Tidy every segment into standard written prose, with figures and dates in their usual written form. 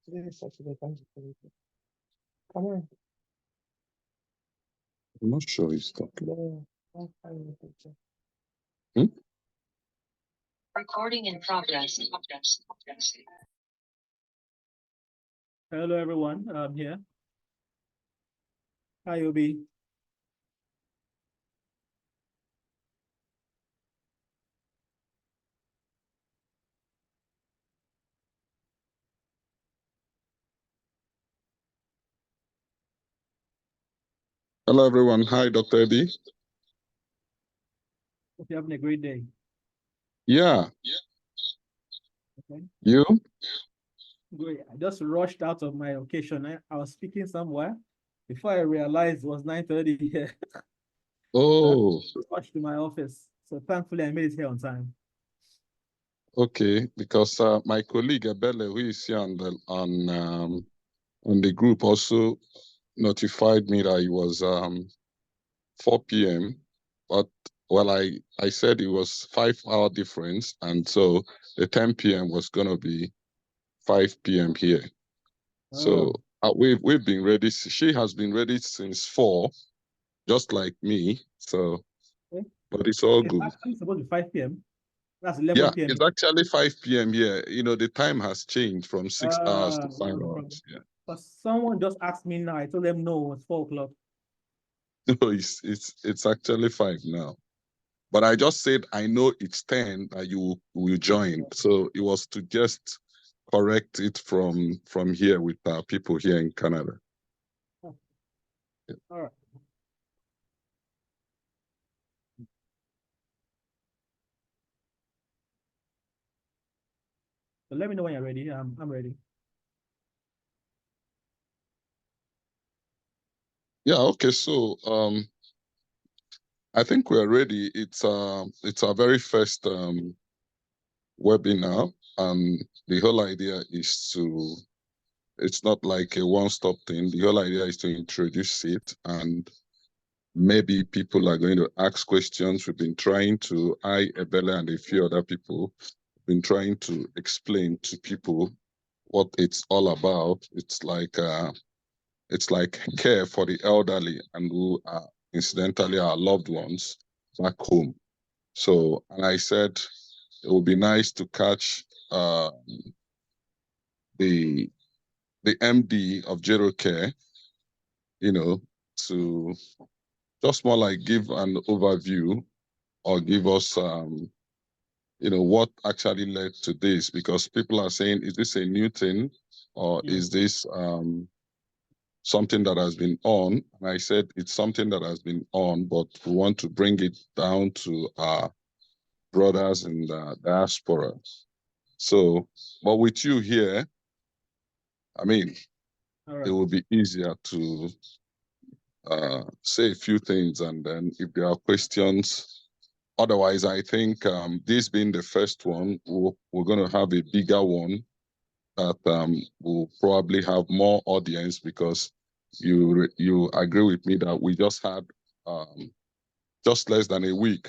Today is Saturday. Thank you for it. Come on. I'm not sure he's talking. No, I'll find the picture. Recording in progress. Hello, everyone. I'm here. Hi, Obi. Hello, everyone. Hi, Dr. Eddie. Hope you're having a great day. Yeah. Okay. You? Great. I just rushed out of my occasion. I was speaking somewhere before I realized it was 9:30 here. Oh, Rushed to my office. So thankfully I made it here on time. okay. Because my colleague Abele, who is here on the group, also notified me that it was 4 p.m. But well, I said it was 5 hour difference, and so the 10 p.m. was gonna be 5 p.m. here. So we've been ready. She has been ready since 4, just like me. So, Okay. but it's all It's good. actually supposed to be 5 p.m. That's 11 Yeah, p.m. it's actually 5 p.m. here. You know, the time has changed from 6 hours to 5 hours. Yeah. But someone just asked me now. I told them no, it's 4 o'clock. No, it's actually 5 now. But I just said I know it's 10 that you will join. So it was to just correct it from here with people here in Canada. Oh. Yeah. All right. So let me know when you're ready. I'm ready. Yeah, okay. So I think we're ready. It's our very first webinar, and the whole idea is it's not like a one-stop thing. The whole idea is to introduce it, and maybe people are going to ask questions. We've been trying to, Ebele and a few other people, been trying to explain to people what it's all about. It's like care for the elderly and who are incidentally our loved ones back home. So, and I said it would be nice to catch the MD of GeroCare, you know, to just more like give an overview or give us what actually led to this, because people are saying, is this a new thing or is this something that has been on? And I said it's something that has been on, but we want to bring it down to our brothers in the diaspora. So, but with you here, I mean, it will be easier to say a few things, and then if there are questions. Otherwise, I think this being the first one, we're going to have a bigger one that will probably have more audience, because you agree with me that we just had just less than a week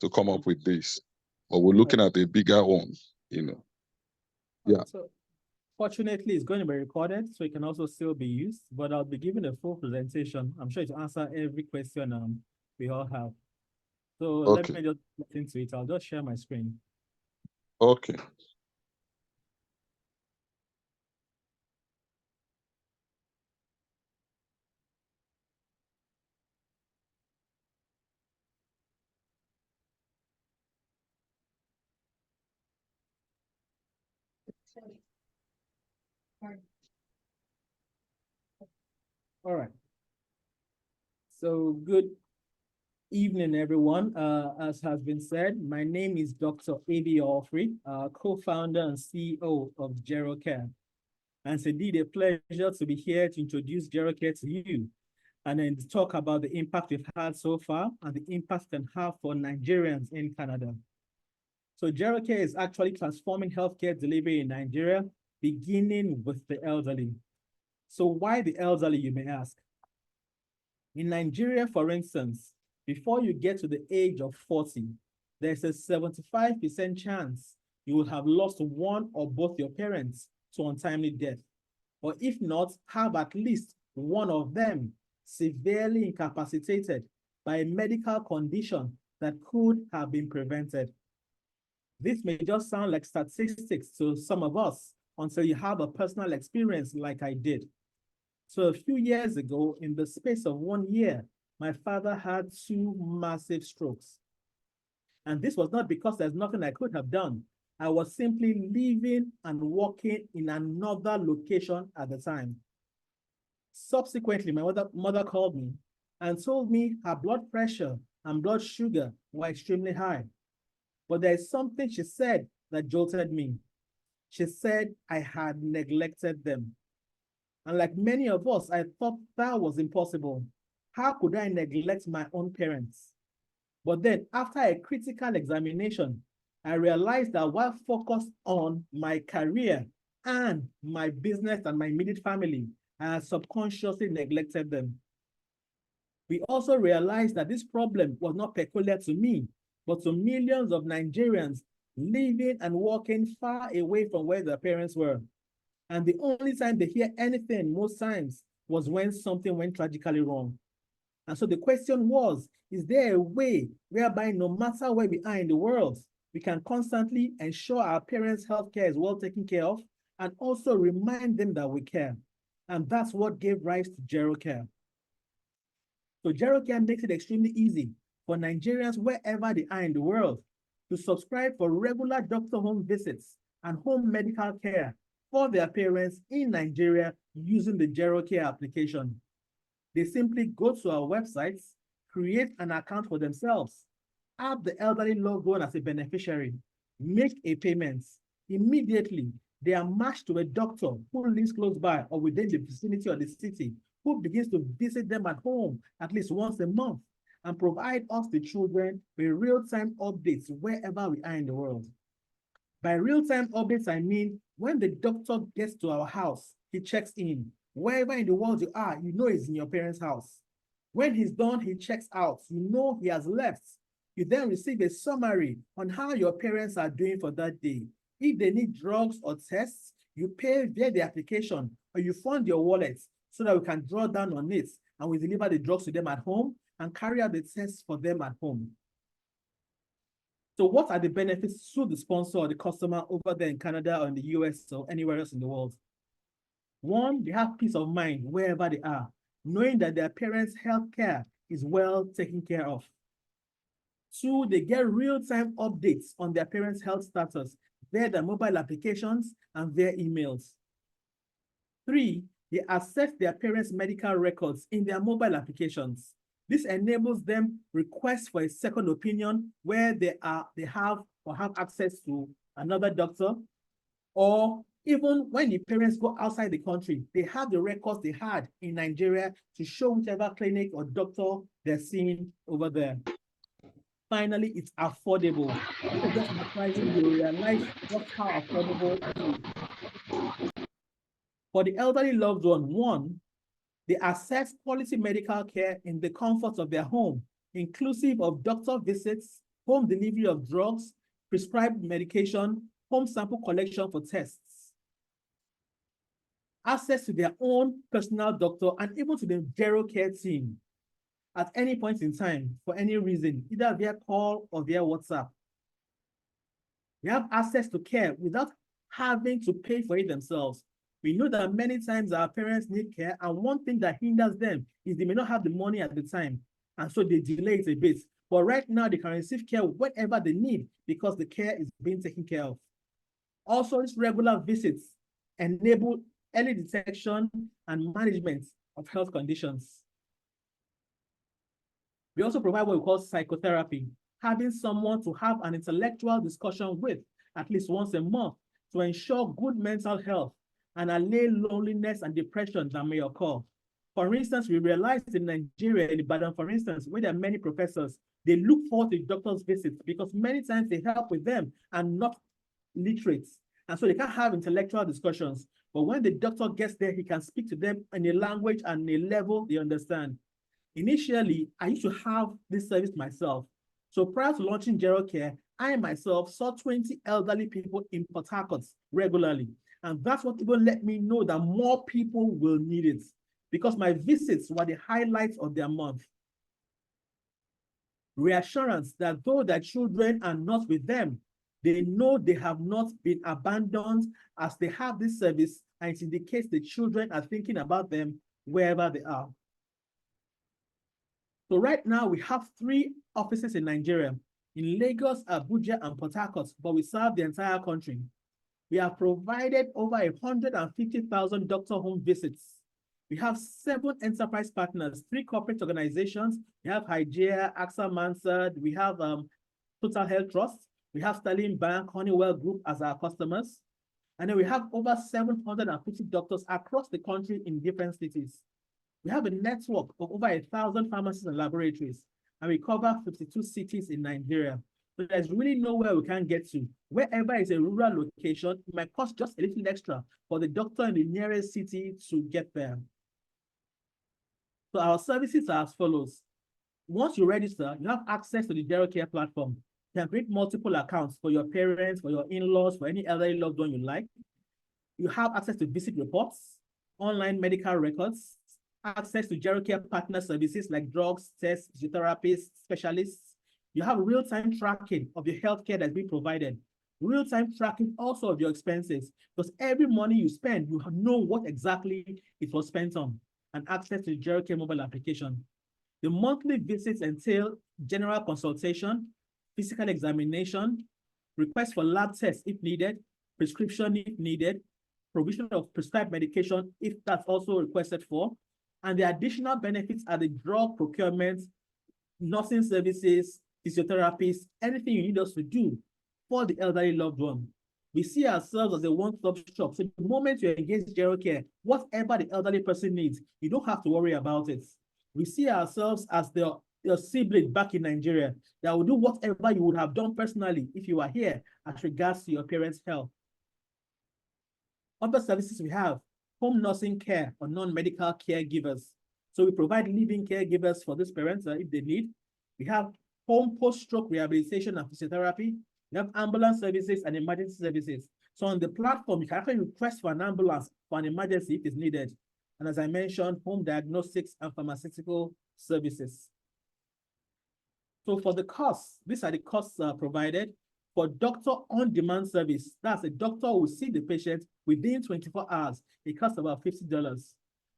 to come up with this, but we're looking at a bigger one, Yeah. So fortunately, it's going to be recorded, so it can also still be used, but I'll be giving a full presentation. I'm sure to answer every question we all have. So let me just get into it. I'll just share my screen. Okay. All right. So good evening, everyone. As has been said, my name is Dr. Eddie Allfrey, co-founder and CEO of GeroCare. And it's indeed a pleasure to be here to introduce GeroCare to you, and then talk about the impact we've had so far and the impact it can have for Nigerians in Canada. So GeroCare is actually transforming healthcare delivery in Nigeria, beginning with the elderly. So why the elderly, you may ask? In Nigeria, for instance, before you get to the age of 40, there's a 75% chance you will have lost one or both your parents to untimely death. or if not, have at least one of them severely incapacitated by a medical condition that could have been prevented. This may just sound like statistics to some of us until you have a personal experience like I did. So a few years ago, in the space of 1 year, my father had 2 massive strokes. And this was not because there's nothing I could have done. I was simply living and working in another location at the time. Subsequently, my mother called me and told me her blood pressure and blood sugar were extremely high. But there is something she said that jolted me. She said I had neglected them. And like many of us, I thought that was impossible. How could I neglect my own parents? But then after a critical examination, I realized that while focused on my career and my business and my immediate family, I had subconsciously neglected them. We also realized that this problem was not peculiar to me, but to millions of Nigerians living and working far away from where their parents were. And the only time they hear anything most times was when something went tragically wrong. And so the question was, is there a way whereby no matter where we are in the world, we can constantly ensure our parents' healthcare is well taken care of and also remind them that we care? And that's what gave rise to GeroCare. So GeroCare makes it extremely easy for Nigerians wherever they are in the world to subscribe for regular doctor home visits and home medical care for their parents in Nigeria using the GeroCare application. They simply go to our websites, create an account for themselves, add the elderly loved one as a beneficiary, make a payment. Immediately, they are matched to a doctor who lives close by or within the vicinity of the city, who begins to visit them at home at least once a month and provide us, the children, with real-time updates wherever we are in the world. By real-time updates, I mean when the doctor gets to our house, he checks in. Wherever in the world you are, you know he's in your parents' house. When he's done, he checks out. You know he has left. You then receive a summary on how your parents are doing for that day. If they need drugs or tests, you pay via the application or you fund your wallet so that we can draw down on it and we deliver the drugs to them at home and carry out the tests for them at home. So what are the benefits to the sponsor or the customer over there in Canada or in the US or anywhere else in the world? One, they have peace of mind wherever they are, knowing that their parents' health care is well taken care of. Two, they get real-time updates on their parents' health status via their mobile applications and via emails. Three, they access their parents' medical records in their mobile applications. This enables them requests for a second opinion where they have access to another doctor, or even when the parents go outside the country, they have the records they had in Nigeria to show whichever clinic or doctor they're seeing over there. Finally, it's affordable. It's just surprising you realize just how affordable it is. For the elderly loved one, they access quality medical care in the comfort of their home, inclusive of doctor visits, home delivery of drugs, prescribed medication, home sample collection for tests, access to their own personal doctor, and even to the GeroCare team at any point in time for any reason, either via call or via WhatsApp. They have access to care without having to pay for it themselves. We know that many times our parents need care, and one thing that hinders them is they may not have the money at the time, and so they delay it a bit. But right now, they can receive care whenever they need because the care is being taken care of. Also, these regular visits enable early detection and management of health conditions. We also provide what we call psychotherapy, having someone to have an intellectual discussion with at least once a month to ensure good mental health and allay loneliness and depression that may occur. For instance, we realized in Nigeria, in Ibadan, for instance, where there are many professors, they look forward to doctors' visits because many times they help with them and not literate. And so they can't have intellectual discussions. But when the doctor gets there, he can speak to them in a language and a level they understand. Initially, I used to have this service myself. So prior to launching GeroCare, I myself saw 20 elderly people in Port Harcourt regularly. And that's what even let me know that more people will need it, because my visits were the highlights of their month. Reassurance that though their children are not with them, they know they have not been abandoned as they have this service, and it indicates the children are thinking about them wherever they are. So right now we have 3 offices in Nigeria, in Lagos, Abuja, and Port Harcourt, but we serve the entire country. We have provided over 150,000 doctor home visits. We have 7 enterprise partners, 3 corporate organizations. We have Hygieia, AXA Mansard, we have Total Health Trust, we have Sterling Bank, Honeywell Group as our customers. And then we have over 750 doctors across the country in different cities. We have a network of over 1,000 pharmacies and laboratories, and we cover 52 cities in Nigeria. So there's really nowhere we can't get to. Wherever is a rural location, it might cost just a little extra for the doctor in the nearest city to get there. So our services are as follows. Once you register, you have access to the GeroCare platform. You can create multiple accounts for your parents, for your in-laws, for any elderly loved one you like. You have access to visit reports, online medical records, access to GeroCare partner services like drugs, tests, physiotherapists, specialists. You have real-time tracking of the healthcare that's being provided. Real-time tracking also of your expenses, because every money you spend, you know what exactly it was spent on, and access to the GeroCare mobile application. The monthly visits entail general consultation, physical examination, request for lab tests if needed, prescription if needed, provision of prescribed medication if that's also requested for, and the additional benefits are the drug procurement, nursing services, physiotherapists, anything you need us to do for the elderly loved one. We see ourselves as a one-stop shop. So the moment you engage GeroCare, whatever the elderly person needs, you don't have to worry about it. We see ourselves as your sibling back in Nigeria that will do whatever you would have done personally if you were here as regards to your parents' health. Other services we have, home nursing care or non-medical caregivers. So we provide living caregivers for these parents if they need. We have home post-stroke rehabilitation and physiotherapy. We have ambulance services and emergency services. So on the platform, you can actually request for an ambulance for an emergency if it's needed. And as I mentioned, home diagnostics and pharmaceutical services. So for the costs, these are the costs provided. For doctor on-demand service, that's a doctor who will see the patient within 24 hours. It costs about $50.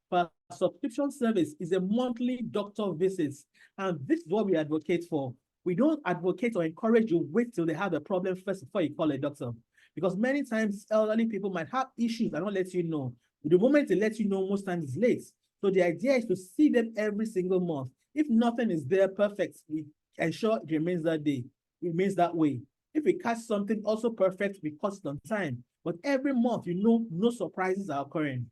For subscription service is a monthly doctor visits. And this is what we advocate for. We don't advocate or encourage you wait till they have a problem first before you call a doctor. Because many times elderly people might have issues and not let you know. The moment they let you know, most times it's late. So the idea is to see them every single month. If nothing is there perfect, we ensure it remains that day. It remains that way. If we catch something also perfect, we catch it on time. But every month, you know, no surprises are occurring.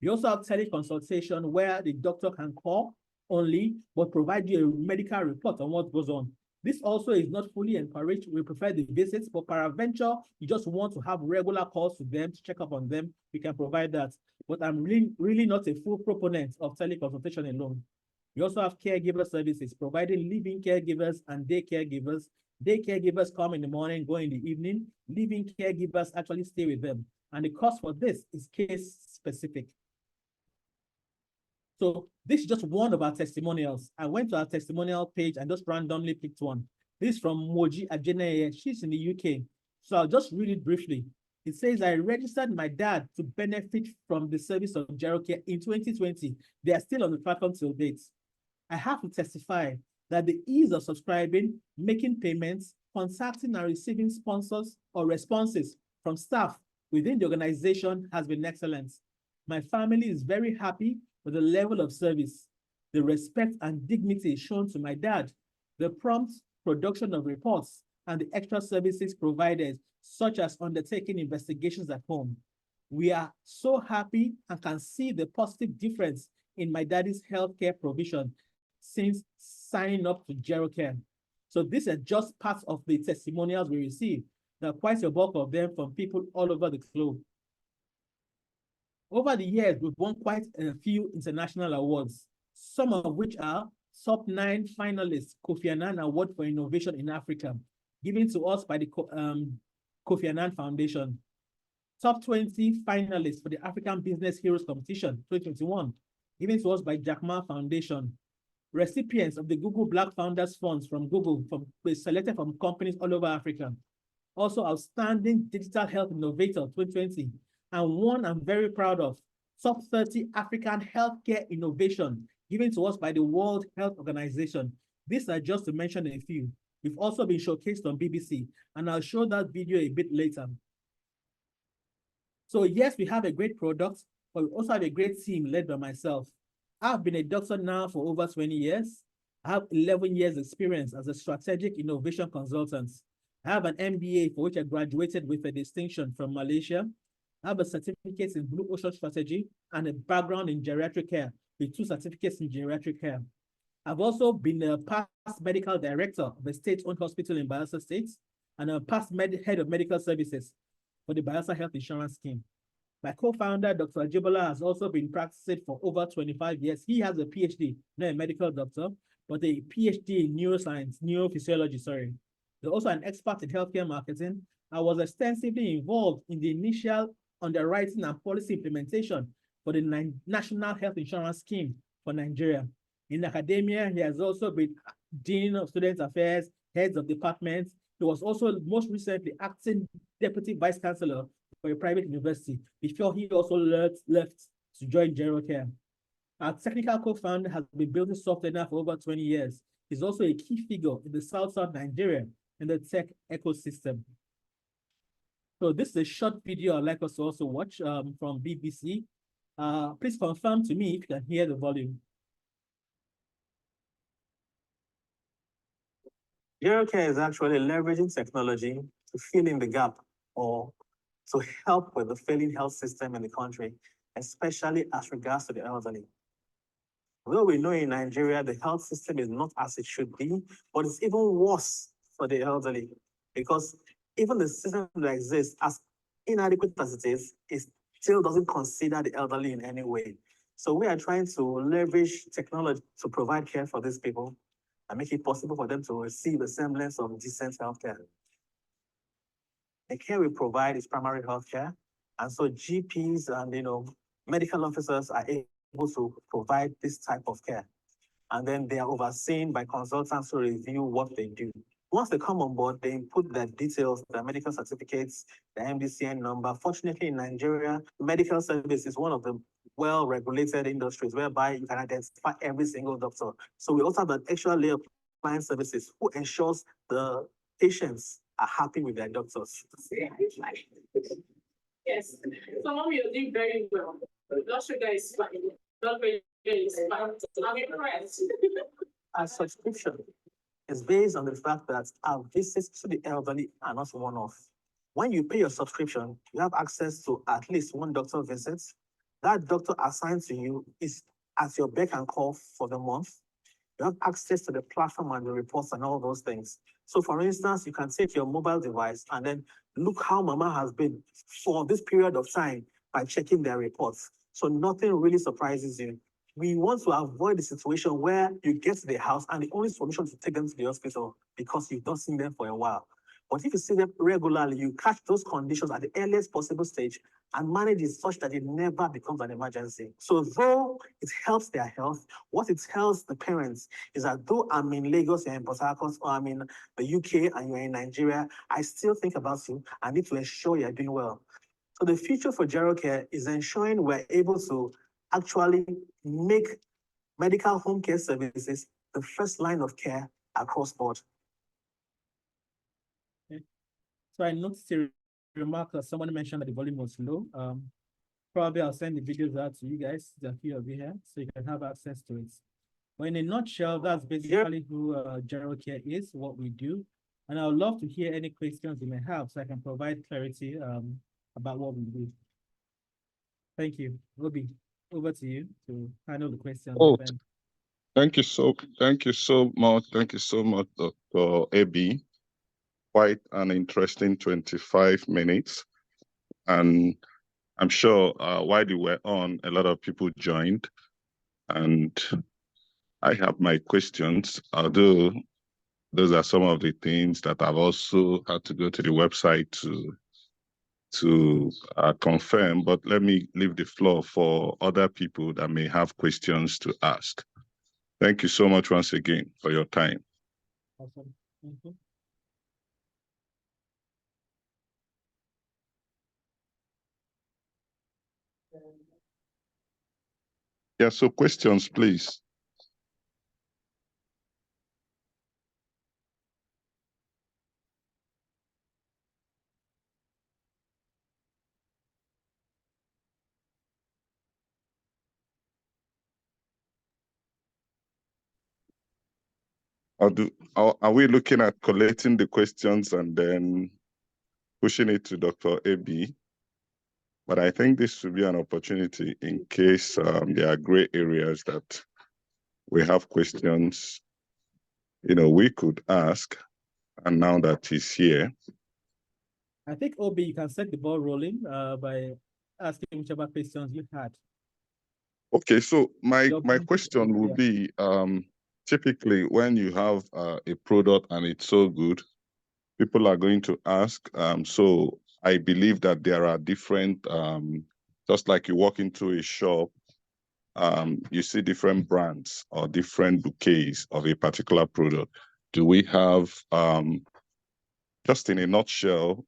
We also have teleconsultation where the doctor can call only, but provide you a medical report on what goes on. This also is not fully encouraged. We prefer the visits, but peradventure, you just want to have regular calls to them to check up on them, we can provide that. But I'm really not a full proponent of teleconsultation alone. We also have caregiver services, providing living caregivers and day caregivers. Day caregivers come in the morning, go in the evening. Living caregivers actually stay with them. And the cost for this is case specific. So this is just one of our testimonials. I went to our testimonial page and just randomly picked one. This is from Moji Ajeneye. She's in the UK. So I'll just read it briefly. It says, I registered my dad to benefit from the service of GeroCare in 2020. They are still on the platform till date. I have to testify that the ease of subscribing, making payments, contacting and receiving sponsors or responses from staff within the organization has been excellent. My family is very happy with the level of service, the respect and dignity shown to my dad, the prompt production of reports, and the extra services provided, such as undertaking investigations at home. We are so happy and can see the positive difference in my daddy's healthcare provision since signing up to GeroCare. So these are just parts of the testimonials we received. There are quite a bulk of them from people all over the globe. Over the years, we've won quite a few international awards, some of which are top 9 finalists Kofi Annan Award for Innovation in Africa, given to us by the Kofi Annan Foundation. top 20 finalists for the African Business Heroes Competition 2021, given to us by Jack Ma Foundation. Recipients of the Google Black Founders Funds from Google were selected from companies all over Africa. Also, Outstanding Digital Health Innovator 2020, and one I'm very proud of, Top 30 African Healthcare Innovation, given to us by the World Health Organization. These are just to mention a few. We've also been showcased on BBC, and I'll show that video a bit later. So yes, we have a great product, but we also have a great team led by myself. I've been a doctor now for over 20 years. I have 11 years experience as a strategic innovation consultant. I have an MBA for which I graduated with a distinction from Malaysia. I have a certificate in Blue Ocean Strategy and a background in geriatric care with 2 certificates in geriatric care. I've also been a past medical director of a state-owned hospital in Bayelsa State and a past head of medical services for the Bayelsa Health Insurance Scheme. My co-founder, Dr. Ajibola, has also been practicing for over 25 years. He has a PhD, not a medical doctor, but a PhD in neurophysiology, sorry. He's also an expert in healthcare marketing. I was extensively involved in the initial underwriting and policy implementation for the National Health Insurance Scheme for Nigeria. In academia, he has also been Dean of Student Affairs, heads of departments. He was also most recently acting Deputy Vice Chancellor for a private university before he also left to join GeroCare. Our technical co-founder has been building software now for over 20 years. He's also a key figure in the South Nigeria in the tech ecosystem. So this is a short video I'd like us to also watch from BBC. Please confirm to me if you can hear the volume. GeroCare is actually leveraging technology to fill in the gap or to help with the failing health system in the country, especially as regards to the elderly. Although we know in Nigeria, the health system is not as it should be, but it's even worse for the elderly because even the system that exists, as inadequate as it is, it still doesn't consider the elderly in any way. So we are trying to leverage technology to provide care for these people and make it possible for them to receive a semblance of decent healthcare. The care we provide is primary healthcare, and so GPs and medical officers are able to provide this type of care, and then they are overseen by consultants who review what they do. Once they come on board, they input their details, their medical certificates, their MDCN number. Fortunately, in Nigeria, medical service is one of the well-regulated industries whereby you can identify every single doctor. So we also have an extra layer of client services who ensures the patients are happy with their doctors. Yes, some of you are doing very well. Blood sugar is fine. Blood pressure is fine. I'm impressed. Our subscription is based on the fact that our visits to the elderly are not one-off. When you pay your subscription, you have access to at least 1 doctor visit. That doctor assigned to you is at your beck and call for the month. You have access to the platform and the reports and all those things. So for instance, you can take your mobile device and then look how Mama has been for this period of time by checking their reports. So nothing really surprises you. We want to avoid the situation where you get to the house and the only solution is to take them to the hospital because you've not seen them for a while. But if you see them regularly, you catch those conditions at the earliest possible stage and manage it such that it never becomes an emergency. So though it helps their health, what it tells the parents is that though I'm in Lagos, you're in Port Harcourt, or I'm in the UK and you're in Nigeria, I still think about you. I need to ensure you're doing well. So the future for GeroCare is ensuring we're able to actually make medical home care services the first line of care across board. So I noticed a remark that someone mentioned that the volume was low. Probably I'll send the videos out to you guys, the few of you here, so you can have access to it. But in a nutshell, that's basically who GeroCare is, what we do. And I would love to hear any questions you may have so I can provide clarity about what we do. Thank you. Obi, over to you to handle the questions. Oh, thank you so much. Thank you so much, Dr. AB. Quite an interesting 25 minutes. And I'm sure while you were on, a lot of people joined. And I have my questions, although those are some of the things that I've also had to go to the website to to confirm, but let me leave the floor for other people that may have questions to ask. Thank you so much once again for your time. Awesome. Thank you. Yeah, so questions, please. Are we looking at collating the questions and then pushing it to Dr. AB? But I think this will be an opportunity in case there are gray areas that we have questions, we could ask. And now that he's here. I think, Obi, you can set the ball rolling by asking whichever questions you had. Okay, so my Dr. question would be, typically when you have a product and it's so good, people are going to ask. So I believe that there are different, just like you walk into a shop, you see different brands or different bouquets of a particular product. Do we have, just in a nutshell,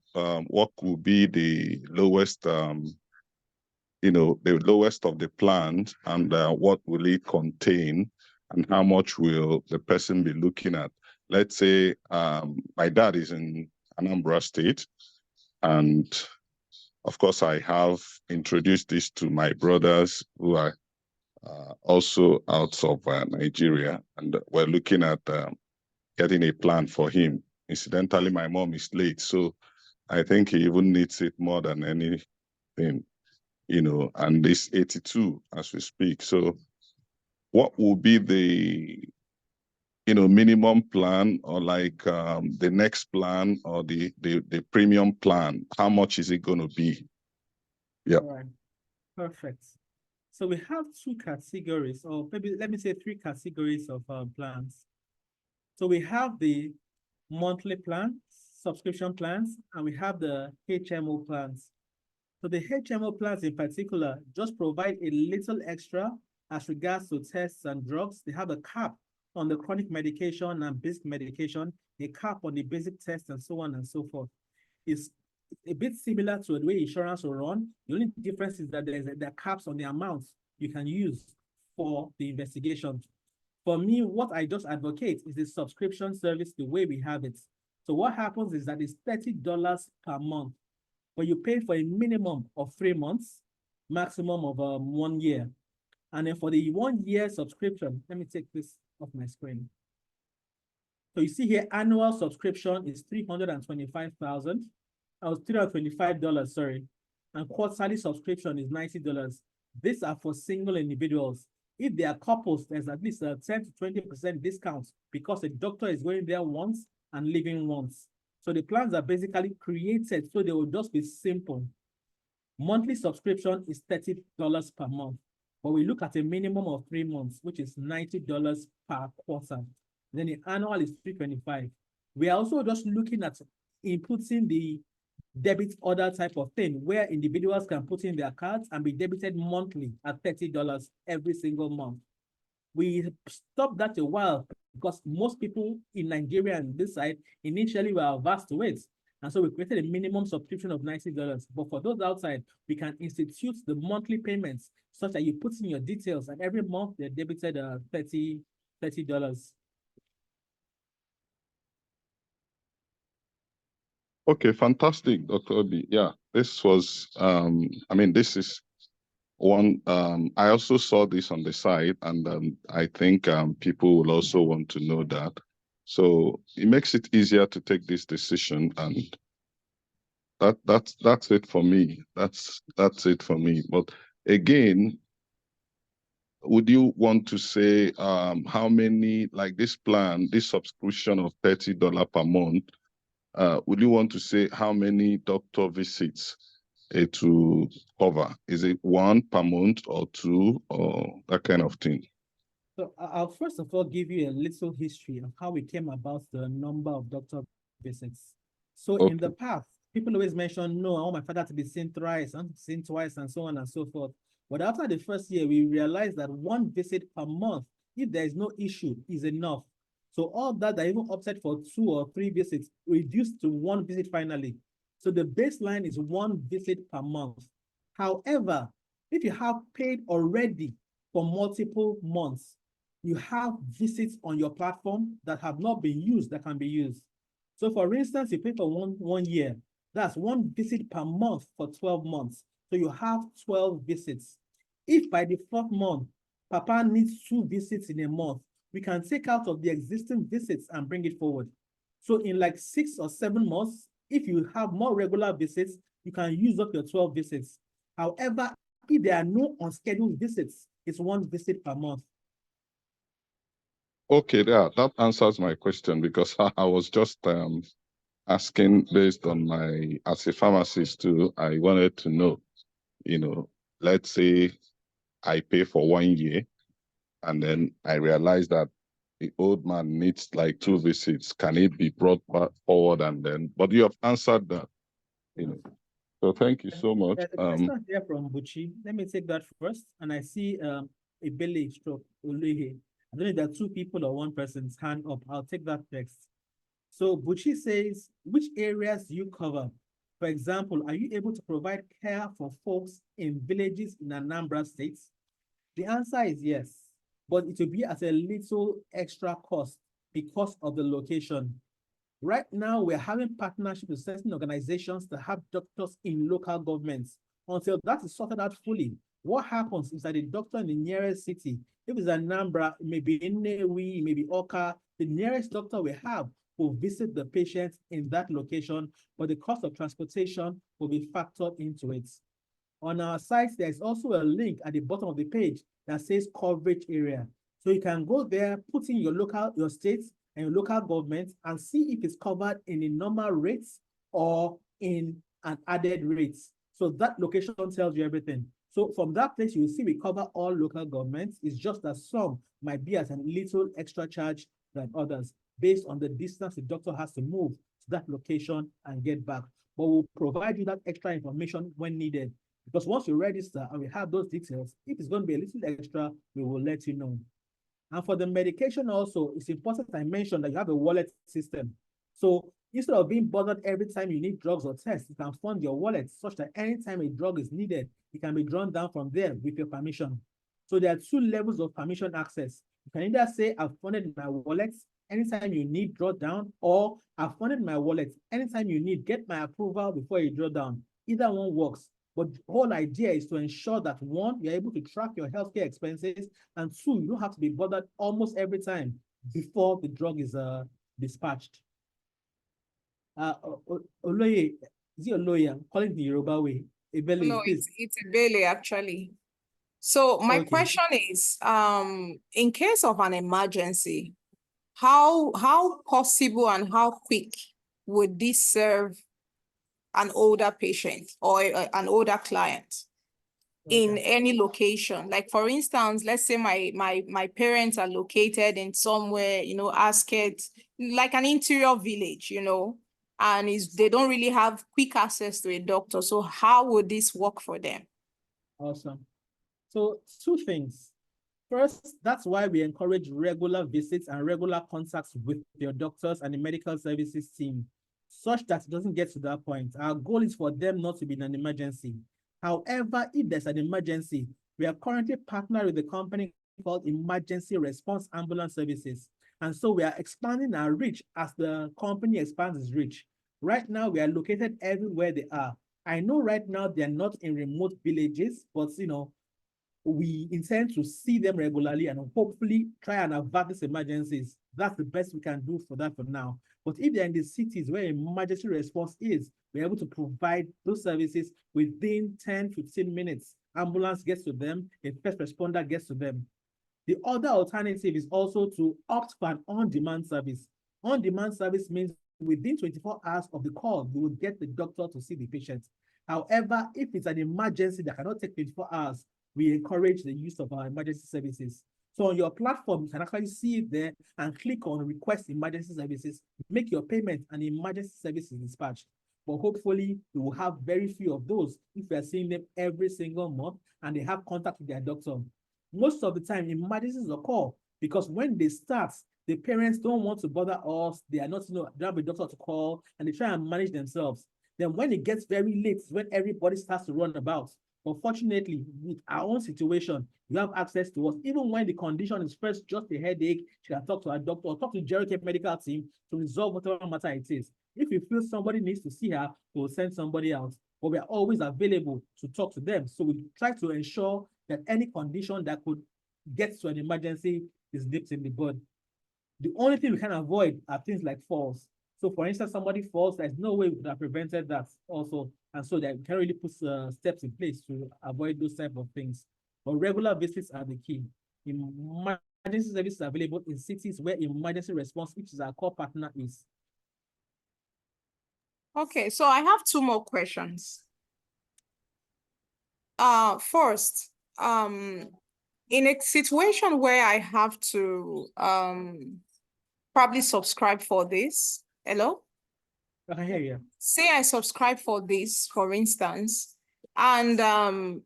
what could be the lowest, the lowest of the plans, and what will it contain, and how much will the person be looking at? Let's say my dad is in Anambra State, and of course I have introduced this to my brothers who are also out of Nigeria, and we're looking at getting a plan for him. Incidentally, my mom is late, so I think he even needs it more than anything, and this 82 as we speak. So what will be the, minimum plan, or like the next plan, or the premium plan? How much is it going to be? Yeah. All right. Perfect. So we have two categories, or maybe let me say three categories of plans. So we have the monthly plans, subscription plans, and we have the HMO plans. So the HMO plans in particular just provide a little extra as regards to tests and drugs. They have a cap on the chronic medication and basic medication, a cap on the basic tests, and so on and so forth. It's a bit similar to the way insurance will run. The only difference is that there are caps on the amounts you can use for the investigation. For me, what I just advocate is the subscription service the way we have it. So what happens is that it's $30 per month, but you pay for a minimum of 3 months, maximum of 1 year. And then for the 1 year subscription, let me take this off my screen. So you see here, annual subscription is $325,000. $325, sorry. And quarterly subscription is $90. These are for single individuals. If they are couples, there's at least a 10 to 20% discount because the doctor is going there once and leaving once. So the plans are basically created so they will just be simple. Monthly subscription is $30 per month, but we look at a minimum of 3 months, which is $90 per quarter. Then the annual is $325. We are also just looking at inputting the debit order type of thing, where individuals can put in their cards and be debited monthly at $30 every single month. We stopped that a while because most people in Nigeria and this side initially were averse to it. And so we created a minimum subscription of $90. But for those outside, we can institute the monthly payments such that you put in your details and every month they're debited $30. Okay, fantastic, Dr. Obi. Yeah, this was, this is one, I also saw this on the side, and I think people will also want to know that. So it makes it easier to take this decision, and that's it for me. That's it for me. But again, would you want to say how many, like this plan, this subscription of $30 per month, would you want to say how many doctor visits to cover? Is it 1 per month or 2 or that kind of thing? So I'll first of all give you a little history of how we came about the number of doctor visits. So in the past, People always mention, no, I want my father to be seen thrice, and seen twice, and so on and so forth. But after the first year, we realized that one visit per month, if there is no issue, is enough. So all that even opted for 2 or 3 visits reduced to 1 visit finally. So the baseline is 1 visit per month. However, if you have paid already for multiple months, you have visits on your platform that have not been used that can be used. So for instance, you pay for one year, that's 1 visit per month for 12 months. So you have 12 visits. If by the 4th month, Papa needs 2 visits in a month, we can take out of the existing visits and bring it forward. So in like 6 or 7 months, if you have more regular visits, you can use up your 12 visits. However, if there are no unscheduled visits, it's 1 visit per month. Okay, yeah, that answers my question, because I was just asking based on my, as a pharmacist too, I wanted to know, let's say I pay for 1 year and then I realize that the old man needs like 2 visits. Can it be brought back forward? And then, but you have answered that, So thank you so much. There's a question here from Buchi. Let me take that first. And I see Ebele stroke Oluhe. I don't know if there are 2 people or 1 person's hand up. I'll take that text. So Buchi says, which areas do you cover? For example, are you able to provide care for folks in villages in Anambra State? The answer is yes, but it will be at a little extra cost because of the location. Right now, we're having partnerships with certain organizations that have doctors in local governments. Until that is sorted out fully, what happens is that the doctor in the nearest city, if it's Anambra, maybe Nnewi, maybe Oka, the nearest doctor we have will visit the patient in that location, but the cost of transportation will be factored into it. On our site, there's also a link at the bottom of the page that says coverage area. So you can go there, put in your state and your local government and see if it's covered in the normal rates or in an added rates. So that location tells you everything. So from that place, you will see we cover all local governments. It's just that some might be at a little extra charge than others based on the distance the doctor has to move to that location and get back. But we'll provide you that extra information when needed. Because once you register and we have those details, if it's going to be a little extra, we will let you know. And for the medication also, it's important I mention that you have a wallet system. So instead of being bothered every time you need drugs or tests, you can fund your wallet such that anytime a drug is needed, it can be drawn down from there with your permission. So there are 2 levels of permission access. You can either say, I've funded my wallet anytime you need draw down, or I've funded my wallet anytime you need, get my approval before you draw down. Either one works. But the whole idea is to ensure that 1, you're able to track your healthcare expenses, and 2, you don't have to be bothered almost every time before the drug is dispatched. Oloye, is it Oloye? I'm calling the Yoruba way. Ebele, No, please. it's a Bailey actually. So my Okay. question is, in case of an emergency, how possible and how quick would this serve an older patient or an older client in Okay. any location? Like for instance, let's say my parents are located in somewhere, Asket, like an interior village, and they don't really have quick access to a doctor. So how would this work for them? Awesome. So 2 things. First, that's why we encourage regular visits and regular contacts with your doctors and the medical services team, such that it doesn't get to that point. Our goal is for them not to be in an emergency. However, if there's an emergency, we are currently partnered with a company called Emergency Response Ambulance Services. And so we are expanding our reach as the company expands its reach. Right now, we are located everywhere they are. I know right now they're not in remote villages, but we intend to see them regularly and hopefully try and avert these emergencies. That's the best we can do for that for now. But if they're in the cities where emergency response is, we're able to provide those services within 10-15 minutes. Ambulance gets to them, a first responder gets to them. The other alternative is also to opt for an on-demand service. On-demand service means within 24 hours of the call, you will get the doctor to see the patient. However, if it's an emergency that cannot take 24 hours, we encourage the use of our emergency services. So on your platform, you can actually see it there and click on request emergency services, make your payment, and emergency service is dispatched. but hopefully we will have very few of those if we are seeing them every single month and they have contact with their doctor. Most of the time, emergencies occur because when they start, the parents don't want to bother us. They are not, they don't have a doctor to call, and they try and manage themselves. Then when it gets very late, is when everybody starts to run about. But fortunately, with our own situation, you have access to us. Even when the condition is first just a headache, you can talk to a doctor or talk to Jero Care medical team to resolve whatever matter it is. If you feel somebody needs to see her, we'll send somebody else. But we are always available to talk to them. So we try to ensure that any condition that could get to an emergency is nipped in the bud. The only thing we can avoid are things like falls. So for instance, somebody falls, there's no way we could have prevented that also. And so that we can really put steps in place to avoid those type of things. But regular visits are the key. Emergency services are available in cities where emergency response, which is our core partner, is. Okay, so I have two more questions. First, in a situation where I have to probably subscribe for this, hello? I can hear you. Say I subscribe for this, for instance, and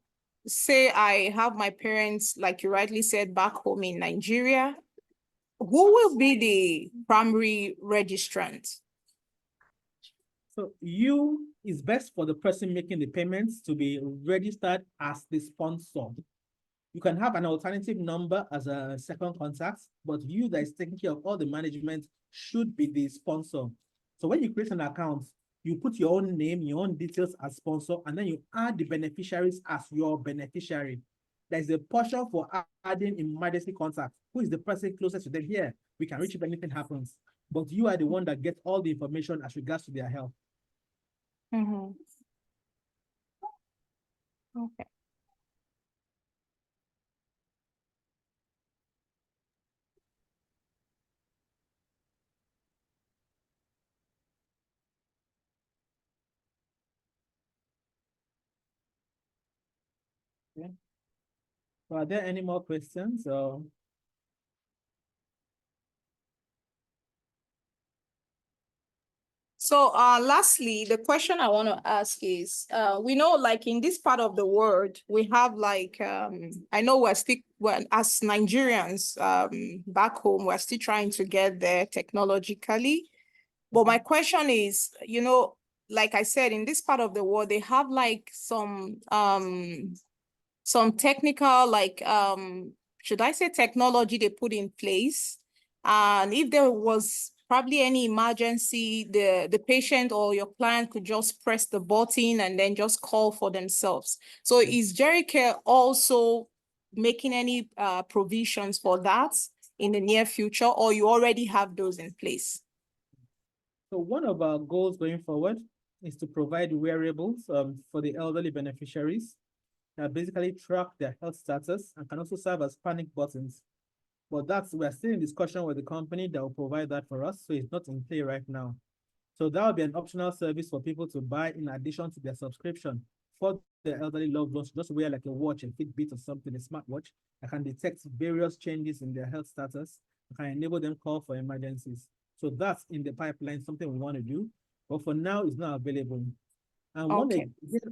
say I have my parents, like you rightly said, back home in Nigeria, who will be the primary registrant? So you is best for the person making the payments to be registered as the sponsor. You can have an alternative number as a second contact, but you that is taking care of all the management should be the sponsor. So when you create an account, you put your own name, your own details as sponsor, and then you add the beneficiaries as your beneficiary. There's a portion for adding emergency contact. Who is the person closest to them here? We can reach if anything happens. But you are the one that gets all the information as regards to their health. Mm-hmm. Okay. Yeah. So are there any more questions? So lastly, the question I want to ask is, we know like in this part of the world, we have like, I know as Nigerians back home, we're still trying to get there technologically. But my question is, like I said, in this part of the world, they have like some technical, like, should I say technology they put in place? And if there was probably any emergency, the patient or your client could just press the button and then just call for themselves. So is Jero Care also making any provisions for that in the near future, or you already have those in place? So one of our goals going forward is to provide wearables for the elderly beneficiaries that basically track their health status and can also serve as panic buttons. But we're still in discussion with the company that will provide that for us, so it's not in play right now. So that will be an optional service for people to buy in addition to their subscription for their elderly loved ones. Just wear like a watch, a Fitbit or something, a smartwatch that can detect various changes in their health status and can enable them call for emergencies. So that's in the pipeline, something we want to do, but for now it's not available. And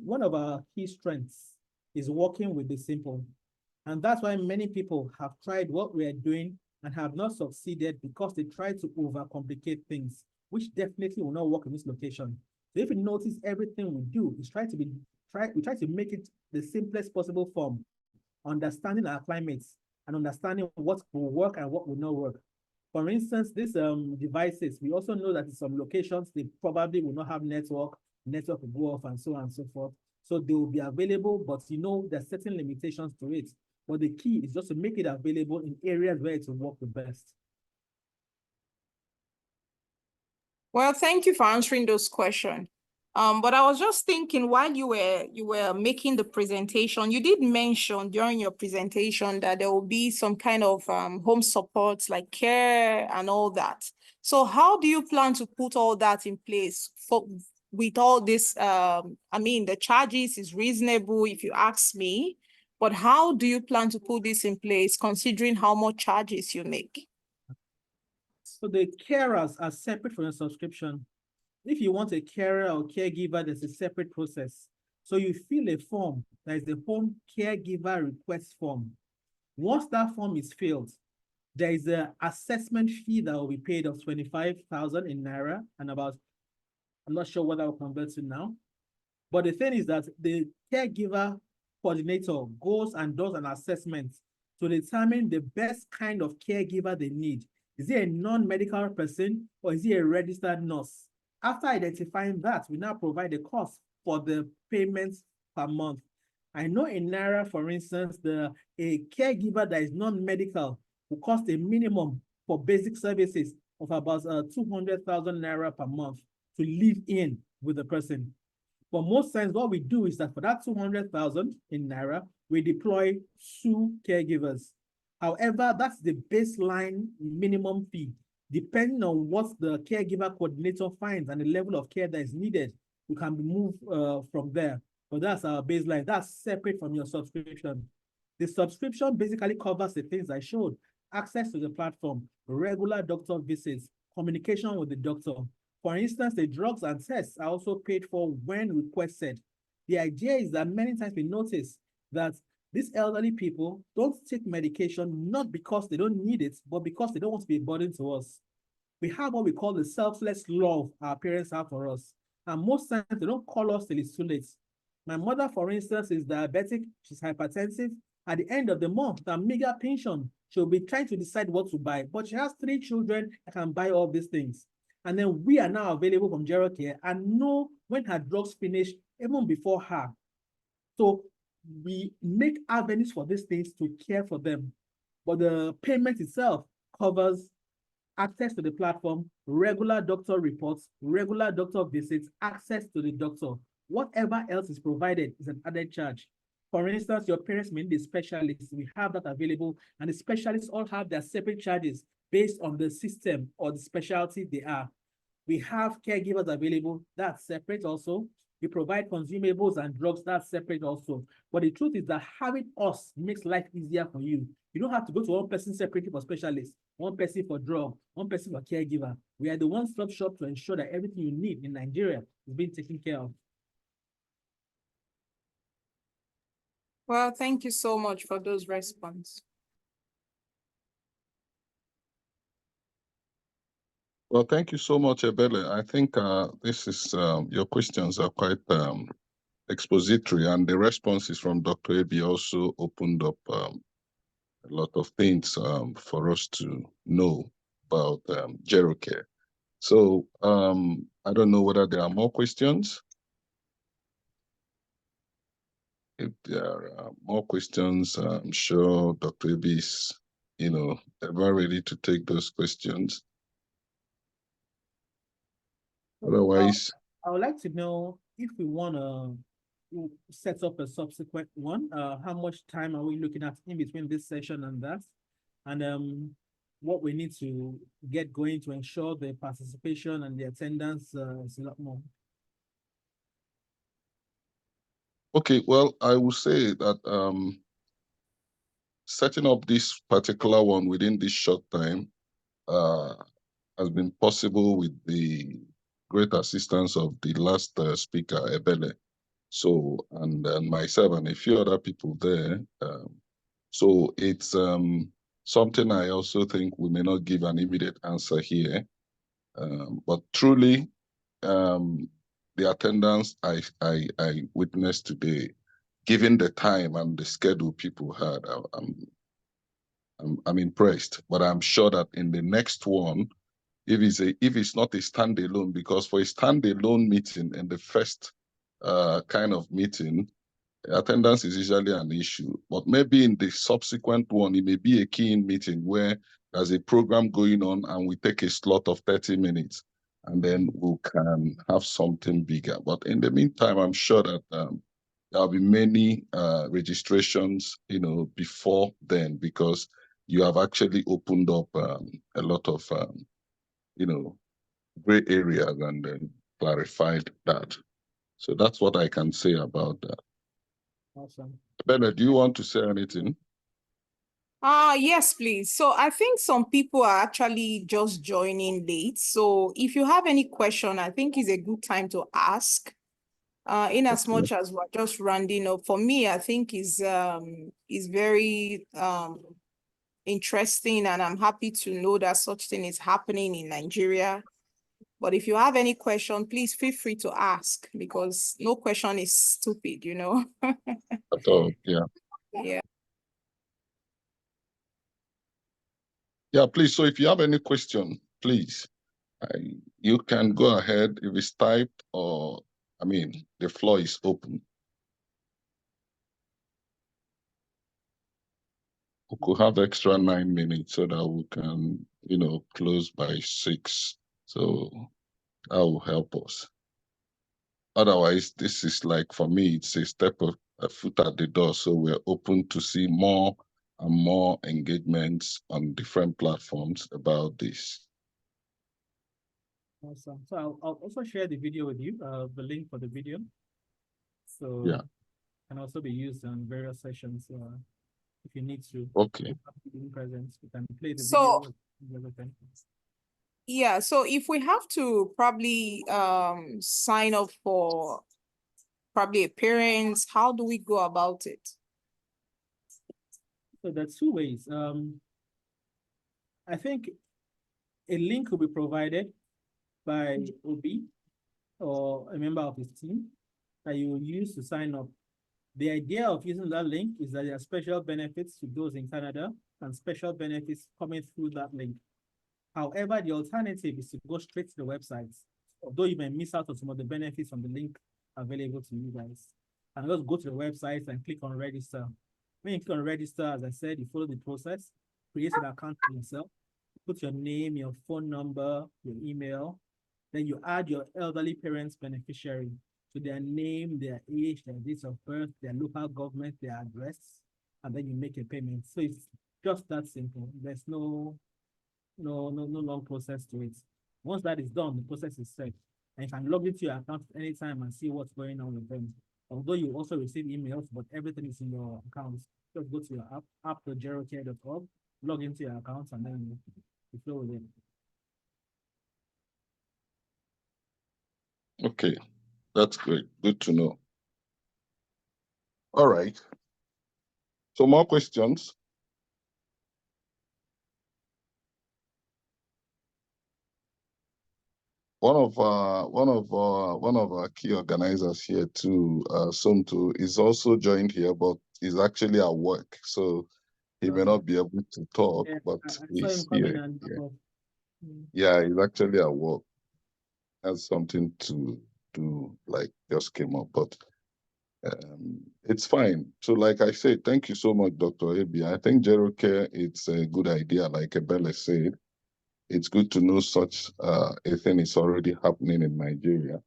one of our key strengths is working with the simple. And that's why many people have tried what we are doing and have not succeeded because they try to overcomplicate things, which definitely will not work in this location. So if you notice, everything we do is we try to make it the simplest possible form, understanding our climates and understanding what will work and what will not work. For instance, these devices, we also know that in some locations, they probably will not have network will go off and so on and so forth. So they will be available, but there's certain limitations to it. But the key is just to make it available in areas where it will work the best. Well, thank you for answering those questions. But I was just thinking while you were making the presentation, you did mention during your presentation that there will be some kind of home support like care and all that. So how do you plan to put all that in place with all this? The charges is reasonable if you ask me, but how do you plan to put this in place considering how much charges you make? So the carers are separate from the subscription. if you want a carer or caregiver, there's a separate process. So you fill a form, that is the home caregiver request form. Once that form is filled, there is an assessment fee that will be paid of 25,000 in Naira and about, I'm not sure what I will convert to now. But the thing is that the caregiver coordinator goes and does an assessment to determine the best kind of caregiver they need. Is he a non-medical person or is he a registered nurse? After identifying that, we now provide the cost for the payments per month. I know in Naira, for instance, a caregiver that is non-medical will cost a minimum for basic services of about 200,000 Naira per month to live in with the person. For most times, what we do is that for that 200,000 in Naira, we deploy 2 caregivers. However, that's the baseline minimum fee. Depending on what the caregiver coordinator finds and the level of care that is needed, we can move from there. But that's our baseline. That's separate from your subscription. The subscription basically covers the things I showed: access to the platform, regular doctor visits, communication with the doctor. For instance, the drugs and tests are also paid for when requested. The idea is that many times we notice that these elderly people don't take medication not because they don't need it, but because they don't want to be a burden to us. We have what we call the selfless love our parents have for us. And most times they don't call us till it's too late. My mother, for instance, is diabetic, she's hypertensive. At the end of the month, the meager pension, she'll be trying to decide what to buy, but she has 3 children that can buy all these things. And then we are now available from GeroCare and know when her drugs finish even before her. So we make avenues for these things to care for them. But the payment itself covers access to the platform, regular doctor reports, regular doctor visits, access to the doctor. Whatever else is provided is an added charge. For instance, your parents may need a specialist. We have that available, and the specialists all have their separate charges based on the system or the specialty they are. We have caregivers available, that's separate also. We provide consumables and drugs, that's separate also. But the truth is that having us makes life easier for you. You don't have to go to one person separately for specialists, one person for drug, one person for caregiver. We are the one-stop shop to ensure that everything you need in Nigeria is being taken care of. Well, thank you so much for those responses. Well, thank you so much, Ebele. I think this is your questions are quite expository, and the responses from Dr. Ebi also opened up a lot of things for us to know about GeroCare. So I don't know whether there are more questions. If there are more questions, I'm sure Dr. Ebi is, ever ready to take those questions. Otherwise, I would like to know if we want to set up a subsequent one, how much time are we looking at in between this session and that? And what we need to get going to ensure the participation and the attendance is a lot more. okay, well, I will say that setting up this particular one within this short time has been possible with the great assistance of the last speaker, Ebele. So, and myself and a few other people there. So it's something I also think we may not give an immediate answer here. But truly, the attendance I witnessed today, given the time and the schedule people had, I'm impressed. But I'm sure that in the next one, if it's not a standalone, because for a standalone meeting in the first kind of meeting, attendance is usually an issue. But maybe in the subsequent one, it may be a key-in meeting where there's a program going on and we take a slot of 30 minutes and then we can have something bigger. But in the meantime, I'm sure that there'll be many registrations, before then, because you have actually opened up a lot of gray areas and then clarified that. So that's what I can say about that. Awesome. Bernard, do you want to say anything? Yes, please. So I think some people are actually just joining late. So if you have any question, I think it's a good time to ask. In as much as we're just rounding up, for me, I think is very interesting, and I'm happy to know that such thing is happening in Nigeria. But if you have any question, please feel free to ask, because no question is stupid, you know. At all, yeah. Yeah. Yeah, please. So if you have any question, please, you can go ahead if it's typed, or, I mean, the floor is open. We could have extra 9 minutes so that we can, close by 6. So that will help us. Otherwise, this is like, for me, it's a step of a foot at the door. So we're open to see more and more engagements on different platforms about this. Awesome. So I'll also share the video with you, the link for the video. So Yeah. can also be used on various sessions if you need to. Okay. In presence, you can play the So- video. Yeah, so if we have to probably sign up for probably a parent, how do we go about it? So there's 2 ways. I think a link will be provided by Obi or a member of his team that you will use to sign up. The idea of using that link is that there are special benefits to those in Canada and special benefits coming through that link. However, the alternative is to go straight to the website, although you may miss out on some of the benefits from the link available to you guys. And just go to the website and click on register. When you click on register, as I said, you follow the process, create an account for yourself, put your name, your phone number, your email, then you add your elderly parents beneficiary to their name, their age, their date of birth, their local government, their address, and then you make a payment. So it's just that simple. There's no long process to it. Once that is done, the process is set. And you can log into your account anytime and see what's going on with them. Although you also receive emails, but everything is in your account. Just go to your app.gerocare.org, log into your account, and then you flow with it. Okay. That's great. Good to know. All right. So more questions? One of our key organizers here too, Somto, is also joined here, but is actually at work, so he may not be able to talk. Yeah, but I saw him he's coming here. and Yeah, he's actually at work. Has something to do, like just came up, but it's fine. So, like I said, thank you so much, Dr. Abi. I think GeroCare, it's a good idea. Like Ebele said, it's good to know such a thing is already happening in Nigeria.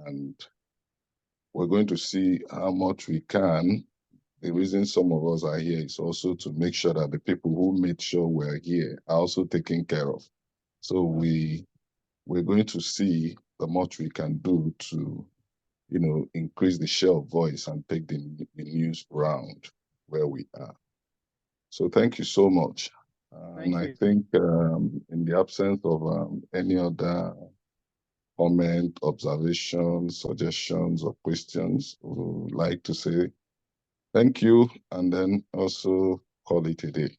And we're going to see how much we can. The reason some of us are here is also to make sure that the people who made sure we're here are also taken care of. So we're going to see the much we can do to, increase the share of voice and take the news round where we are. So thank you so much. And I think in the absence of any other comment, observations, suggestions, or questions, we would like to say thank you and then also call it a day.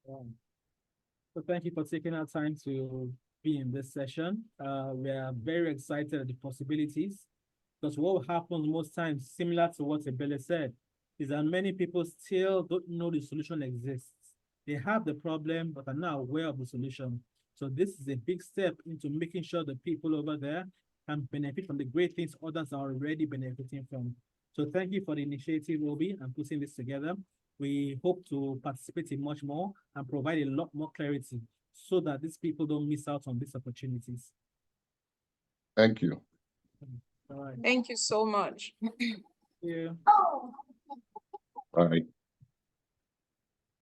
So thank you for taking our time to be in this session. We are very excited at the possibilities, because what happens most times, similar to what Ebele said, is that many people still don't know the solution exists. They have the problem, but are not aware of the solution. So this is a big step into making sure the people over there can benefit from the great things others are already benefiting from. So thank you for the initiative, Obi, and putting this together. We hope to participate in much more and provide a lot more clarity so that these people don't miss out on these opportunities. Thank you. All right. Thank you so much. Yeah. Bye.